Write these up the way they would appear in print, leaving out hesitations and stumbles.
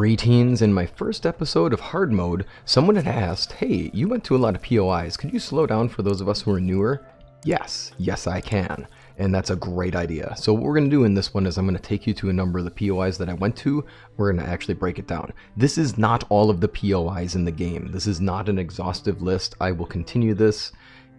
Greetings. In my first episode of Hard Mode, someone had asked, hey, you went to a lot of POIs, could you slow down for those of us who are newer? Yes I can, and that's a great idea. So what we're going to do in this one is I'm going to take you to a number of the POIs that I went to. We're going to actually break it down. This is not all of the POIs in the game. This is not an exhaustive list. I will continue this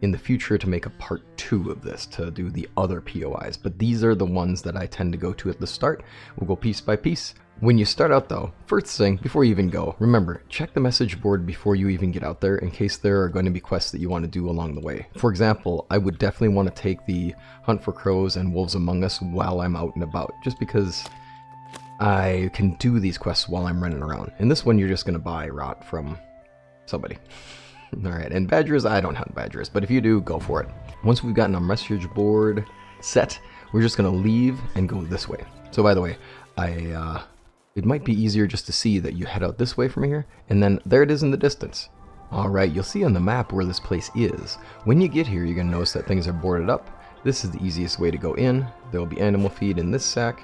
in the future to make a part 2 of this, to do the other POIs, but these are the ones that I tend to go to at the start. We'll go piece by piece. When you start out though, first thing, before you even go, remember, check the message board before you even get out there in case there are going to be quests that you want to do along the way. For example, I would definitely want to take the Hunt for Crows and Wolves Among Us while I'm out and about, just because I can do these quests while I'm running around. In this one, you're just going to buy rot from somebody. Alright, and badgers, I don't hunt badgers, but if you do, go for it. Once we've gotten our message board set, we're just going to leave and go this way. So by the way, it might be easier just to see that you head out this way from here, and then there it is in the distance. Alright, you'll see on the map where this place is. When you get here, you're going to notice that things are boarded up. This is the easiest way to go in. There will be animal feed in this sack,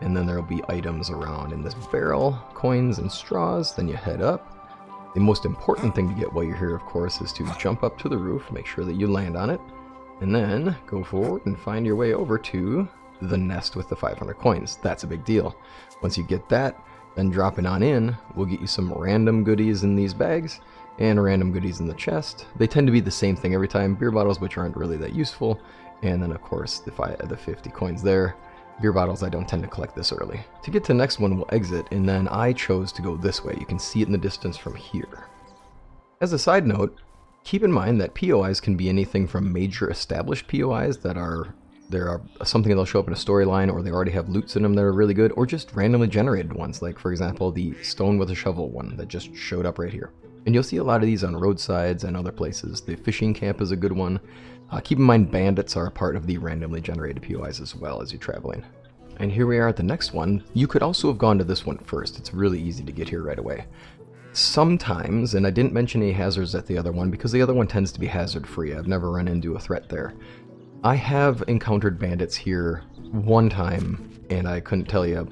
and then there will be items around in this barrel, coins and straws. Then you head up. The most important thing to get while you're here, of course, is to jump up to the roof, make sure that you land on it, and then go forward and find your way over to the nest with the 500 coins. That's a big deal. Once you get that, then dropping on in, we'll get you some random goodies in these bags and random goodies in the chest. They tend to be the same thing every time. Beer bottles, which aren't really that useful, and then of course the 50 coins there. Beer bottles, I don't tend to collect this early. To get to the next one, we'll exit, and then I chose to go this way. You can see it in the distance from here. As a side note, keep in mind that POIs can be anything from major established POIs that are something that'll show up in a storyline, or they already have loots in them that are really good, or just randomly generated ones, like for example the stone with a shovel one that just showed up right here. And you'll see a lot of these on roadsides and other places. The fishing camp is a good one. Keep in mind bandits are a part of the randomly generated POIs as well as you're traveling. And here we are at the next one. You could also have gone to this one first. It's really easy to get here right away. Sometimes, and I didn't mention any hazards at the other one because the other one tends to be hazard free. I've never run into a threat there. I have encountered bandits here one time, and I couldn't tell you,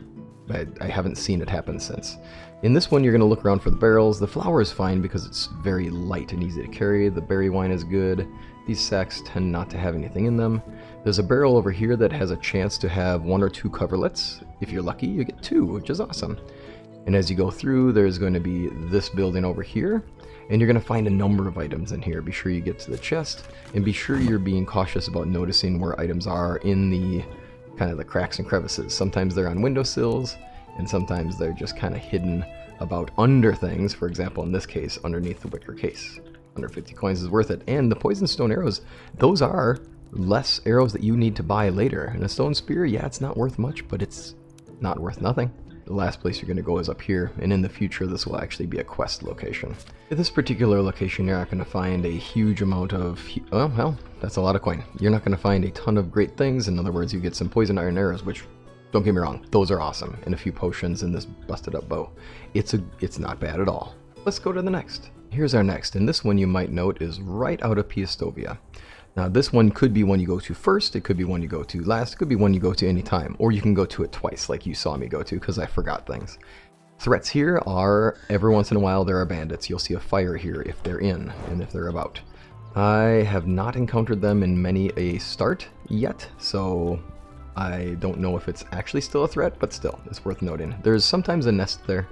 I haven't seen it happen since. In this one, you're going to look around for the barrels. The flour is fine because it's very light and easy to carry. The berry wine is good. These sacks tend not to have anything in them. There's a barrel over here that has a chance to have 1 or 2 coverlets. If you're lucky, you get 2, which is awesome. And as you go through, there's going to be this building over here, and you're going to find a number of items in here. Be sure you get to the chest, and be sure you're being cautious about noticing where items are in the kind of the cracks and crevices. Sometimes they're on windowsills, and sometimes they're just kind of hidden about under things. For example, in this case, underneath the wicker case. 150 coins is worth it. And the poison stone arrows, those are less arrows that you need to buy later. And a stone spear, yeah, it's not worth much, but it's not worth nothing. The last place you're going to go is up here, and in the future this will actually be a quest location. At this particular location, you're not going to find a huge amount of, well, that's a lot of coin. You're not going to find a ton of great things. In other words, you get some poison iron arrows, which, don't get me wrong, those are awesome, and a few potions and this busted up bow. It's not bad at all. Let's go to the next. Here's our next, and this one you might note is right out of Piastovia. Now this one could be one you go to first, it could be one you go to last, it could be one you go to any time, or you can go to it twice like you saw me go to because I forgot things. Threats here are, every once in a while there are bandits. You'll see a fire here if they're in and if they're about. I have not encountered them in many a start yet, so I don't know if it's actually still a threat, but still, it's worth noting. There's sometimes a nest there,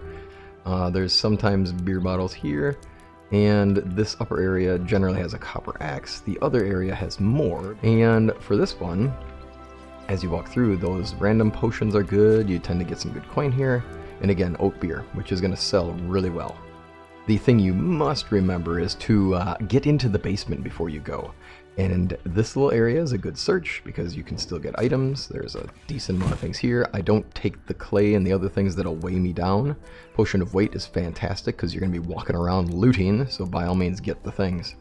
there's sometimes beer bottles here, and this upper area generally has a copper axe. The other area has more, and for this one, as you walk through, those random potions are good. You tend to get some good coin here, and again, oat beer, which is going to sell really well. The thing you must remember is to get into the basement before you go. And this little area is a good search because you can still get items. There's a decent amount of things here. I don't take the clay and the other things that'll weigh me down. Potion of weight is fantastic because you're going to be walking around looting, so by all means get the things.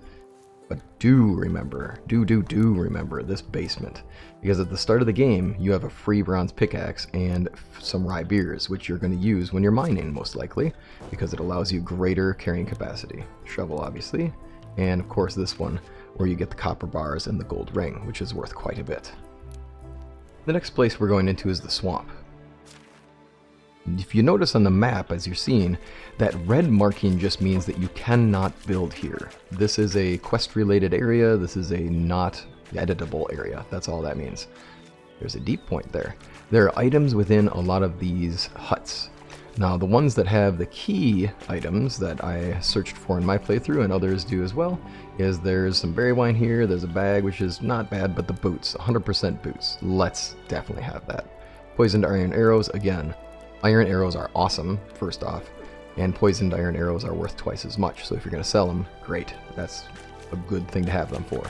But do remember, do remember this basement, because at the start of the game you have a free bronze pickaxe and some rye beers, which you're going to use when you're mining most likely, because it allows you greater carrying capacity. Shovel obviously, and of course this one, where you get the copper bars and the gold ring, which is worth quite a bit. The next place we're going into is the swamp. If you notice on the map, as you're seeing, that red marking just means that you cannot build here. This is a quest-related area. This is a not editable area. That's all that means. There's a deep point there. There are items within a lot of these huts. Now, the ones that have the key items that I searched for in my playthrough, and others do as well, is there's some berry wine here, there's a bag, which is not bad, but the boots, 100% boots. Let's definitely have that. Poisoned iron arrows, again, iron arrows are awesome, first off, and poisoned iron arrows are worth twice as much, so if you're going to sell them, great. That's a good thing to have them for.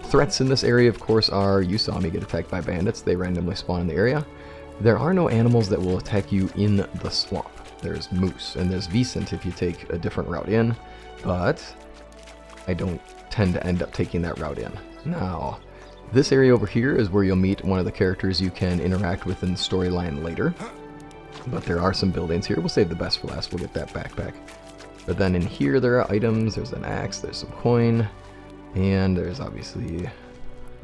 Threats in this area, of course, are, you saw me get attacked by bandits, they randomly spawn in the area. There are no animals that will attack you in the swamp. There's moose, and there's Vicent if you take a different route in, but I don't tend to end up taking that route in. Now, this area over here is where you'll meet one of the characters you can interact with in the storyline later, but there are some buildings here. We'll save the best for last, we'll get that backpack. But then in here there are items, there's an axe, there's some coin, and there's obviously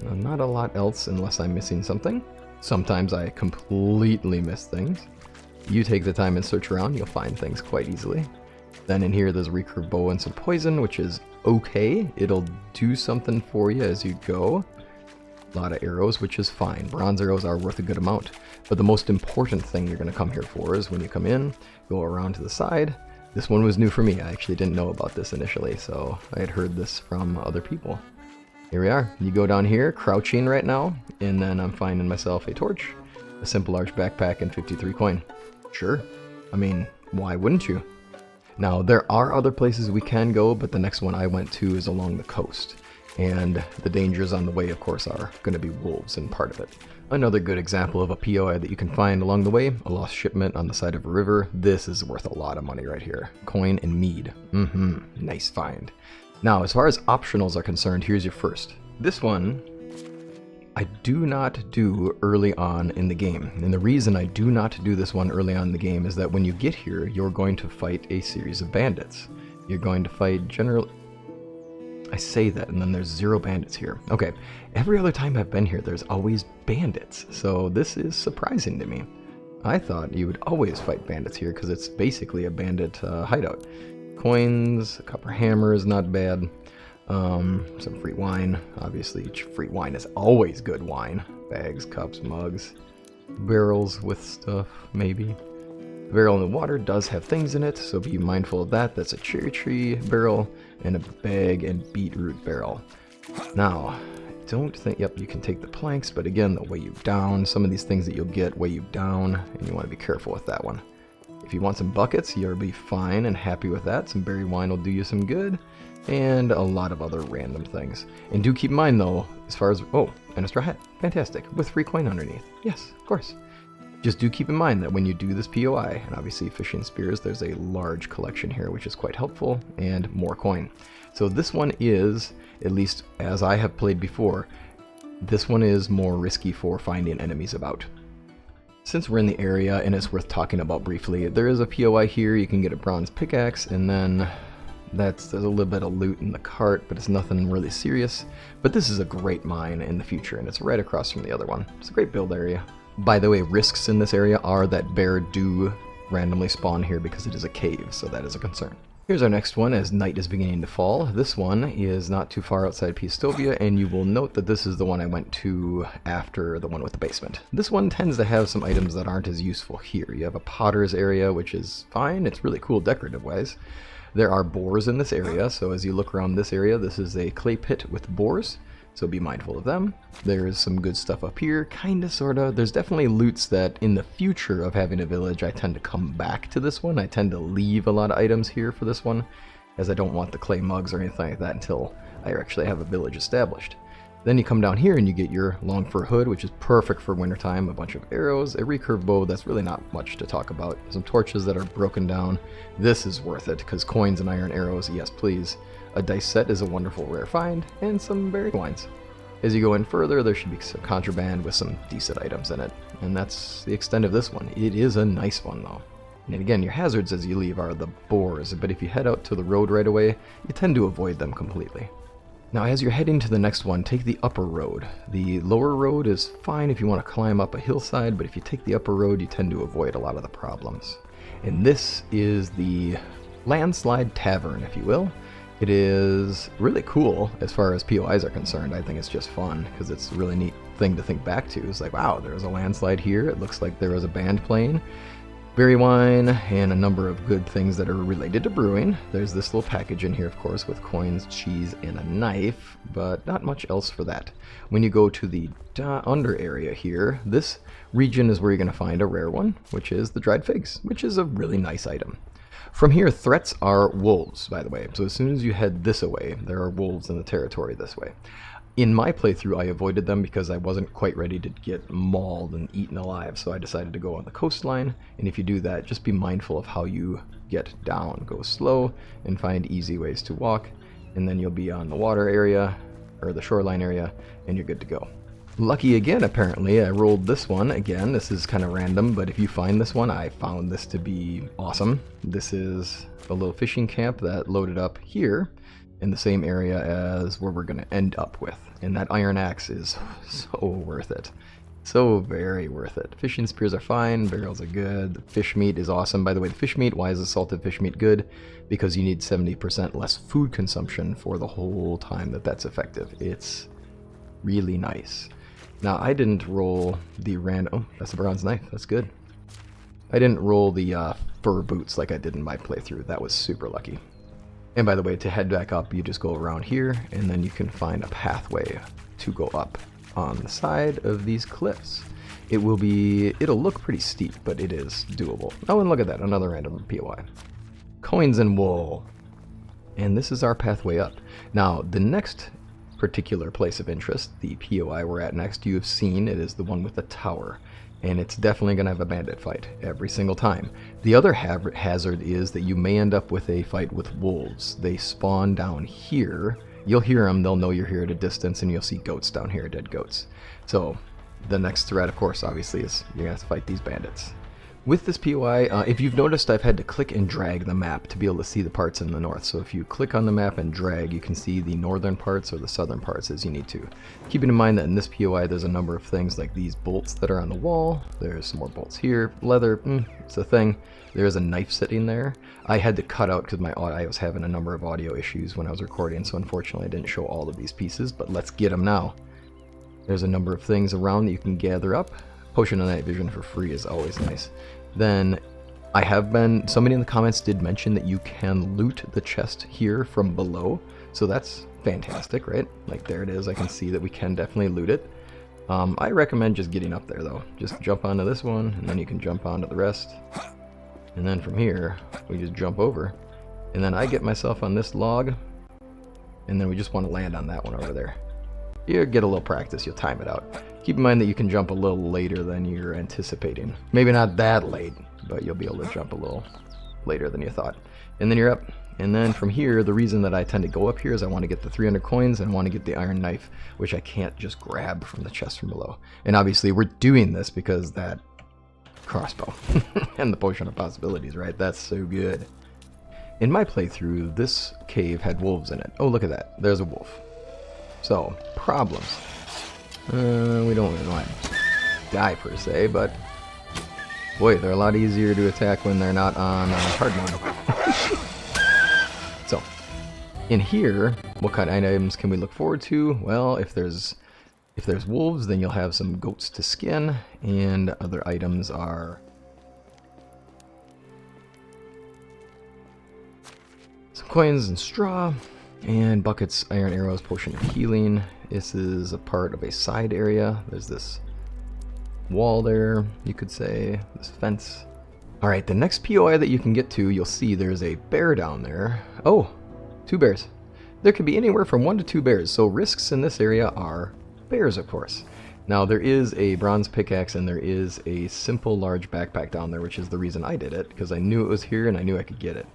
not a lot else unless I'm missing something. Sometimes I completely miss things. You take the time and search around, you'll find things quite easily. Then in here there's a recurve bow and some poison, which is okay. It'll do something for you as you go. A lot of arrows, which is fine. Bronze arrows are worth a good amount. But the most important thing you're going to come here for is when you come in, go around to the side. This one was new for me. I actually didn't know about this initially, so I had heard this from other people. Here we are. You go down here, crouching right now, and then I'm finding myself a torch, a simple large backpack, and 53 coin. Sure. I mean, why wouldn't you? Now, there are other places we can go, but the next one I went to is along the coast. And the dangers on the way, of course, are going to be wolves in part of it. Another good example of a POI that you can find along the way, a lost shipment on the side of a river. This is worth a lot of money right here. Coin and mead. Nice find. Now, as far as optionals are concerned, here's your first. This one I do not do early on in the game. And the reason I do not do this one early on in the game is that when you get here, you're going to fight a series of bandits. You're going to fight I say that, and then there's 0 bandits here. Okay, every other time I've been here, there's always bandits. So this is surprising to me. I thought you would always fight bandits here because it's basically a bandit hideout. Coins, a copper hammer is not bad. Some free wine. Obviously, free wine is always good wine. Bags, cups, mugs, barrels with stuff, maybe. The barrel in the water does have things in it, so be mindful of that. That's a cherry tree barrel and a bag and beetroot barrel. Now, I don't think, yep, you can take the planks, but again, they'll weigh you down. Some of these things that you'll get weigh you down, and you want to be careful with that one. If you want some buckets, you'll be fine and happy with that. Some berry wine will do you some good. And a lot of other random things. And do keep in mind though, as far as, oh, and a straw hat, fantastic, with free coin underneath. Yes, of course. Just do keep in mind that when you do this POI, and obviously fishing spears, there's a large collection here, which is quite helpful, and more coin. So this one is, at least as I have played before, this one is more risky for finding enemies about. Since we're in the area, and it's worth talking about briefly, there is a POI here. You can get a bronze pickaxe, and then there's a little bit of loot in the cart, but it's nothing really serious. But this is a great mine in the future, and it's right across from the other one. It's a great build area. By the way, risks in this area are that bear do randomly spawn here because it is a cave, so that is a concern. Here's our next one as night is beginning to fall. This one is not too far outside Piastovia, and you will note that this is the one I went to after the one with the basement. This one tends to have some items that aren't as useful here. You have a potter's area, which is fine. It's really cool decorative-wise. There are boars in this area, so as you look around this area, this is a clay pit with boars, so be mindful of them. There is some good stuff up here, kinda, sorta. There's definitely loots that in the future of having a village, I tend to come back to this one. I tend to leave a lot of items here for this one, as I don't want the clay mugs or anything like that until I actually have a village established. Then you come down here and you get your long fur hood, which is perfect for wintertime, a bunch of arrows, a recurve bow, that's really not much to talk about, some torches that are broken down. This is worth it, because coins and iron arrows, yes please. A dice set is a wonderful rare find, and some berry wines. As you go in further, there should be some contraband with some decent items in it, and that's the extent of this one. It is a nice one though. And again, your hazards as you leave are the boars, but if you head out to the road right away, you tend to avoid them completely. Now as you're heading to the next one, take the upper road. The lower road is fine if you want to climb up a hillside, but if you take the upper road, you tend to avoid a lot of the problems. And this is the Landslide Tavern, if you will. It is really cool as far as POIs are concerned. I think it's just fun because it's a really neat thing to think back to. It's like, wow, there's a landslide here. It looks like there was a band playing. Berry wine and a number of good things that are related to brewing. There's this little package in here, of course, with coins, cheese, and a knife, but not much else for that. When you go to the under area here, this region is where you're going to find a rare one, which is the dried figs, which is a really nice item. From here, threats are wolves, by the way. So as soon as you head this way, there are wolves in the territory this way. In my playthrough, I avoided them because I wasn't quite ready to get mauled and eaten alive, so I decided to go on the coastline, and if you do that, just be mindful of how you get down. Go slow and find easy ways to walk, and then you'll be on the water area, or the shoreline area, and you're good to go. Lucky again, apparently. I rolled this one again. This is kind of random, but if you find this one, I found this to be awesome. This is a little fishing camp that loaded up here in the same area as where we're going to end up with. And that iron axe is so worth it. So very worth it. Fishing spears are fine, barrels are good, the fish meat is awesome. By the way, the fish meat, why is the salted fish meat good? Because you need 70% less food consumption for the whole time that's effective. It's really nice. Now, I didn't roll the oh, that's a bronze knife, that's good. I didn't roll the fur boots like I did in my playthrough. That was super lucky. And by the way, to head back up, you just go around here, and then you can find a pathway to go up on the side of these cliffs. It'll look pretty steep, but it is doable. Oh, and look at that, another random POI. Coins and wool. And this is our pathway up. Now, the next particular place of interest, the POI we're at next, you have seen, it is the one with the tower. And it's definitely going to have a bandit fight every single time. The other hazard is that you may end up with a fight with wolves. They spawn down here. You'll hear them, they'll know you're here at a distance, and you'll see goats down here, dead goats. So the next threat, of course, obviously, is you're going to have to fight these bandits. With this POI, if you've noticed, I've had to click and drag the map to be able to see the parts in the north. So if you click on the map and drag, you can see the northern parts or the southern parts as you need to. Keeping in mind that in this POI, there's a number of things like these bolts that are on the wall. There's some more bolts here. Leather, it's a thing. There's a knife sitting there. I had to cut out because I was having a number of audio issues when I was recording, so unfortunately I didn't show all of these pieces, but let's get them now. There's a number of things around that you can gather up. Potion of night vision for free is always nice. Then somebody in the comments did mention that you can loot the chest here from below, so that's fantastic, right? Like there it is, I can see that we can definitely loot it. I recommend just getting up there though. Just jump onto this one, and then you can jump onto the rest. And then from here, we just jump over. And then I get myself on this log, and then we just want to land on that one over there. You get a little practice, you'll time it out. Keep in mind that you can jump a little later than you're anticipating. Maybe not that late, but you'll be able to jump a little later than you thought. And then you're up. And then from here, the reason that I tend to go up here is I want to get the 300 coins and I want to get the iron knife, which I can't just grab from the chest from below. And obviously we're doing this because that crossbow and the potion of possibilities, right? That's so good. In my playthrough, this cave had wolves in it. Oh, look at that. There's a wolf. So, problems. We don't really want to die per se, but boy, they're a lot easier to attack when they're not on hard mode. So, in here, what kind of items can we look forward to? Well, if there's wolves, then you'll have some goats to skin, and other items are some coins and straw. And buckets, iron arrows, potion of healing. This is a part of a side area. There's this wall there, you could say, this fence. Alright, the next POI that you can get to, you'll see there's a bear down there. Oh, 2 bears. There could be anywhere from 1 to 2 bears, so risks in this area are bears, of course. Now, there is a bronze pickaxe and there is a simple large backpack down there, which is the reason I did it, because I knew it was here and I knew I could get it.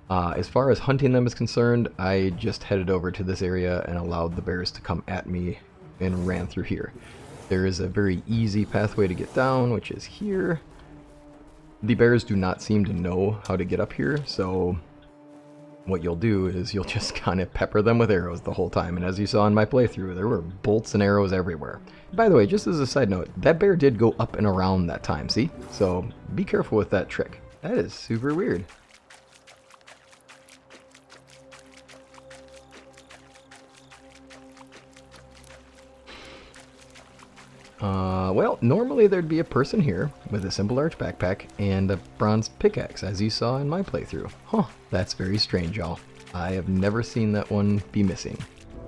As far as hunting them is concerned, I just headed over to this area and allowed the bears to come at me and ran through here. There is a very easy pathway to get down, which is here. The bears do not seem to know how to get up here, so what you'll do is you'll just kind of pepper them with arrows the whole time. And as you saw in my playthrough, there were bolts and arrows everywhere. By the way, just as a side note, that bear did go up and around that time, see? So be careful with that trick. That is super weird. Well, normally there'd be a person here with a simple large backpack and a bronze pickaxe, as you saw in my playthrough. Huh, that's very strange, y'all. I have never seen that one be missing.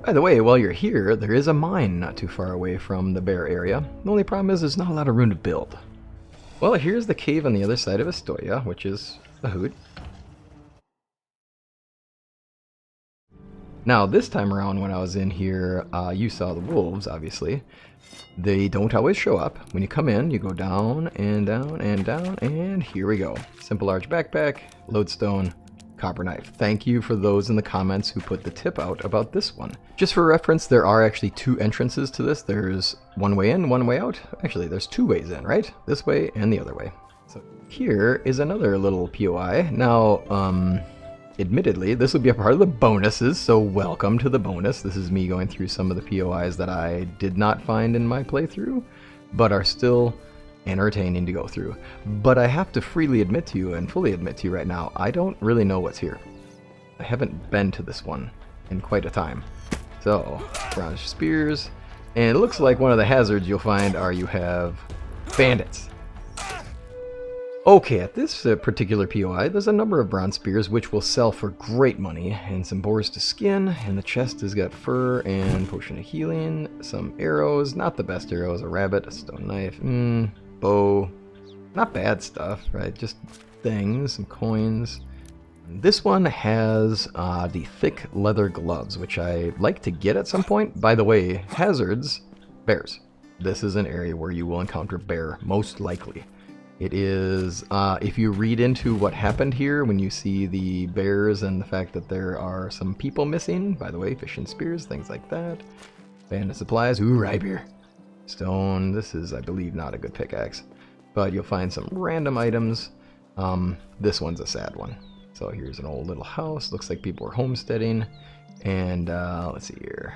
By the way, while you're here, there is a mine not too far away from the bear area. The only problem is there's not a lot of room to build. Well, here's the cave on the other side of Ostoya, which is a hoot. Now, this time around when I was in here, you saw the wolves, obviously. They don't always show up. When you come in, you go down and down and down, and here we go. Simple large backpack, lodestone, copper knife. Thank you for those in the comments who put the tip out about this one. Just for reference, there are actually 2 entrances to this. There's one way in, one way out. Actually, there's 2 ways in, right? This way and the other way. So here is another little POI. Now, admittedly, this would be a part of the bonuses, so welcome to the bonus. This is me going through some of the POIs that I did not find in my playthrough, but are still entertaining to go through. But I have to freely admit to you, and fully admit to you right now, I don't really know what's here. I haven't been to this one in quite a time. So, bronze spears, and it looks like one of the hazards you'll find are you have bandits. Okay, at this particular POI, there's a number of bronze spears which will sell for great money, and some boars to skin, and the chest has got fur and potion of healing, some arrows, not the best arrows, a rabbit, a stone knife, bow, not bad stuff, right, just things, some coins. This one has the thick leather gloves, which I like to get at some point. By the way, hazards, bears. This is an area where you will encounter bear, most likely. It is, if you read into what happened here when you see the bears and the fact that there are some people missing, by the way, fish and spears, things like that. Bandit supplies, ooh, rye beer. Stone, this is, I believe, not a good pickaxe. But you'll find some random items. This one's a sad one. So here's an old little house, looks like people are homesteading. And, let's see here.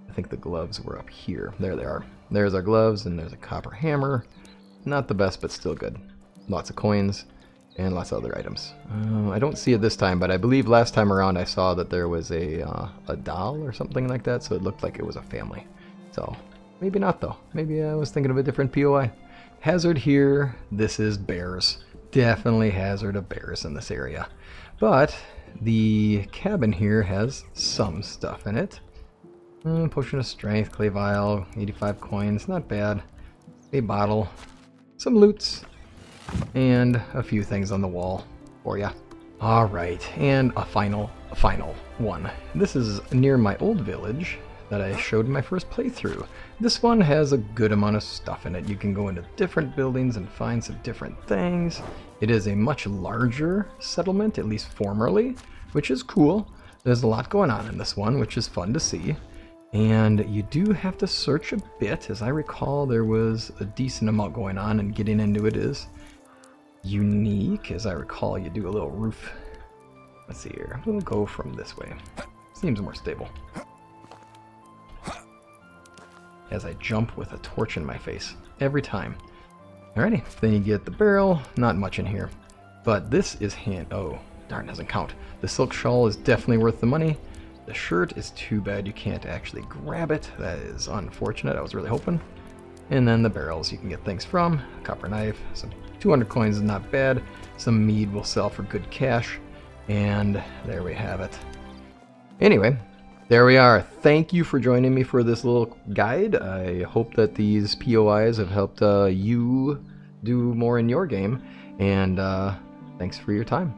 I think the gloves were up here. There they are. There's our gloves, and there's a copper hammer. Not the best, but still good. Lots of coins and lots of other items. I don't see it this time, but I believe last time around I saw that there was a doll or something like that, so it looked like it was a family. So maybe not though. Maybe I was thinking of a different POI. Hazard here. This is bears. Definitely hazard of bears in this area. But the cabin here has some stuff in it. Potion of strength, clay vial, 85 coins, not bad. A bottle. Some loots, and a few things on the wall for ya. Alright, and a final one. This is near my old village that I showed in my first playthrough. This one has a good amount of stuff in it. You can go into different buildings and find some different things. It is a much larger settlement, at least formerly, which is cool. There's a lot going on in this one, which is fun to see. And you do have to search a bit. As I recall, there was a decent amount going on, and getting into it is unique. As I recall, you do a little roof. Let's see here. We'll go from this way. Seems more stable. As I jump with a torch in my face every time. Alrighty, then you get the barrel. Not much in here. But this is oh, darn, doesn't count. The silk shawl is definitely worth the money. The shirt is too bad you can't actually grab it. That is unfortunate. I was really hoping. And then the barrels you can get things from. Copper knife. Some 200 coins is not bad. Some mead will sell for good cash. And there we have it. Anyway, there we are. Thank you for joining me for this little guide. I hope that these POIs have helped you do more in your game. And thanks for your time.